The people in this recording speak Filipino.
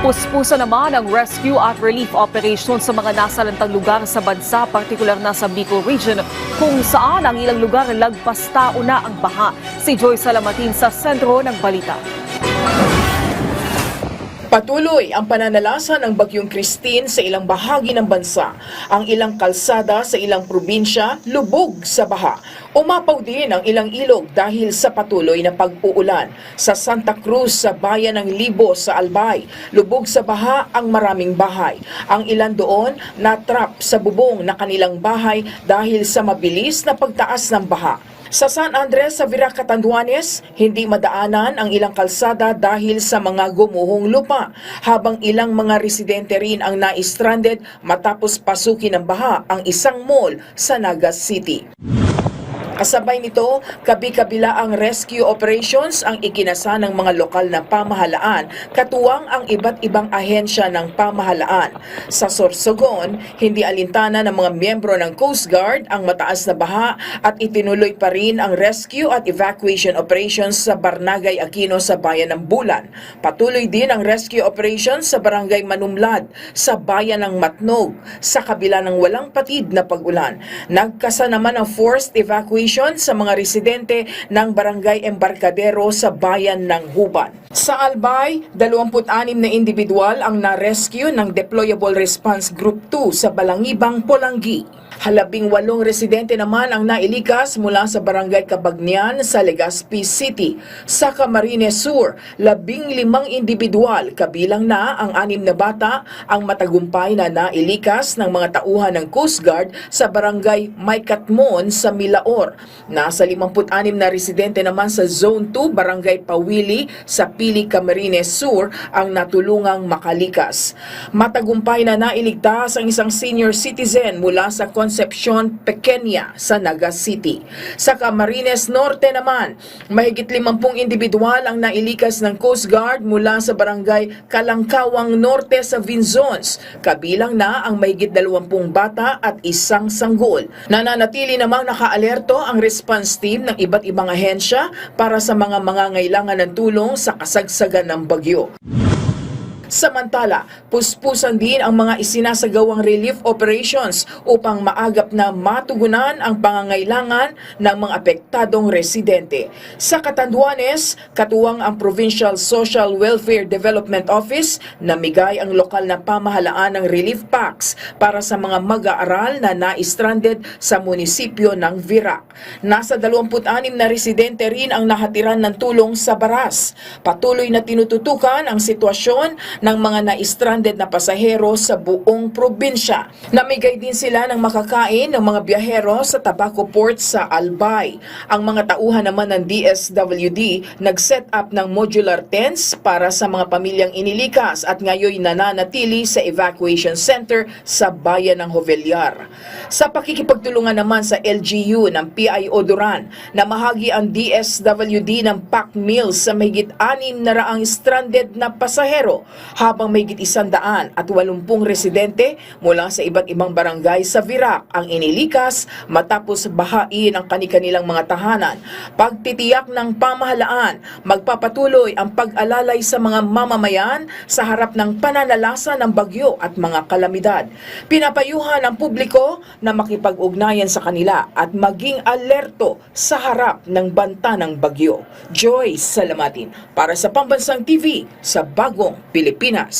Puspusan naman ang rescue at relief operation sa mga nasalantang lugar sa bansa, partikular na sa Bicol Region, kung saan ang ilang lugar lagpas tao na ang baha. Si Joy Salamatin sa sentro ng balita. Patuloy ang pananalasa ng Bagyong Christine sa ilang bahagi ng bansa. Ang ilang kalsada sa ilang probinsya lubog sa baha. Umapaw din ang ilang ilog dahil sa patuloy na pag-uulan. Sa Santa Cruz sa bayan ng Libo sa Albay, lubog sa baha ang maraming bahay. Ang ilan doon natrap sa bubong na kanilang bahay dahil sa mabilis na pagtaas ng baha. Sa San Andres sa Virac, Catanduanes, hindi madaanan ang ilang kalsada dahil sa mga gumuhong lupa, habang ilang mga residente rin ang na-stranded matapos pasukin ng baha ang isang mall sa Naga City. Kasabay nito, kabi-kabila ang rescue operations ang ikinasa ng mga lokal na pamahalaan, katuwang ang iba't ibang ahensya ng pamahalaan. Sa Sorsogon, hindi alintana ng mga miyembro ng Coast Guard ang mataas na baha at itinuloy pa rin ang rescue at evacuation operations sa Barangay Aquino sa bayan ng Bulan. Patuloy din ang rescue operations sa Barangay Manumlad sa bayan ng Matnog sa kabila ng walang patid na pag-ulan. Nagkasa naman ang forced evacuation sa mga residente ng Barangay Embarcadero sa bayan ng Huban. Sa Albay, 26 na individual ang na-rescue ng Deployable Response Group 2 sa Balangibang, Pulangi. 18 residente naman ang nailikas mula sa Barangay Cabagnian sa Legazpi City. Sa Camarines Sur, 15 individual, kabilang na ang 6 na bata, ang matagumpay na nailikas ng mga tauhan ng Coast Guard sa Barangay Maykatmon sa Milaor. Nasa 56 na residente naman sa Zone 2, Barangay Pawili sa Pili, Camarines Sur ang natulungang makalikas. Matagumpay na nailigtas ang isang senior citizen mula sa Concepcion Pequeña sa Naga City. Sa Camarines Norte naman, mahigit 50 individual ang nailikas ng Coast Guard mula sa Barangay Kalangkawang Norte sa Vinzons, kabilang na ang mahigit 20 bata at isang sanggol. Nananatili namang nakaalerto ang response team ng iba't ibang ahensya para sa mga mangangailangan ng tulong sa kasagsagan ng bagyo. Samantala, puspusan din ang mga isinasagawang relief operations upang maagap na matugunan ang pangangailangan ng mga apektadong residente. Sa Catanduanes, katuwang ang Provincial Social Welfare Development Office, namigay ang lokal na pamahalaan ng relief packs para sa mga mag-aaral na na-stranded sa munisipyo ng Virac. Nasa 26 na residente rin ang nahatiran ng tulong sa Baras. Patuloy na tinututukan ang sitwasyon ng mga na-stranded na pasahero sa buong probinsya. Namigay din sila ng makakain ng mga biyahero sa Tabaco Port sa Albay. Ang mga tauhan naman ng DSWD nag-set up ng modular tents para sa mga pamilyang inilikas at ngayon nananatili sa evacuation center sa bayan ng Jovellar. Sa pakikipagtulungan naman sa LGU ng PIO Duran, namahagi ang DSWD ng pack meals sa mahigit 600 stranded na pasahero, habang mahigit 180 residente mula sa iba't ibang barangay sa Virac ang inilikas matapos bahain ang kani-kanilang mga tahanan. Pagtitiyak ng pamahalaan, magpapatuloy ang pag-alalay sa mga mamamayan sa harap ng pananalasa ng bagyo at mga kalamidad. Pinapayuhan ang publiko na makipag-ugnayan sa kanila at maging alerto sa harap ng banta ng bagyo. Joy Salamatin para sa Pambansang TV sa Bagong Pilipinas.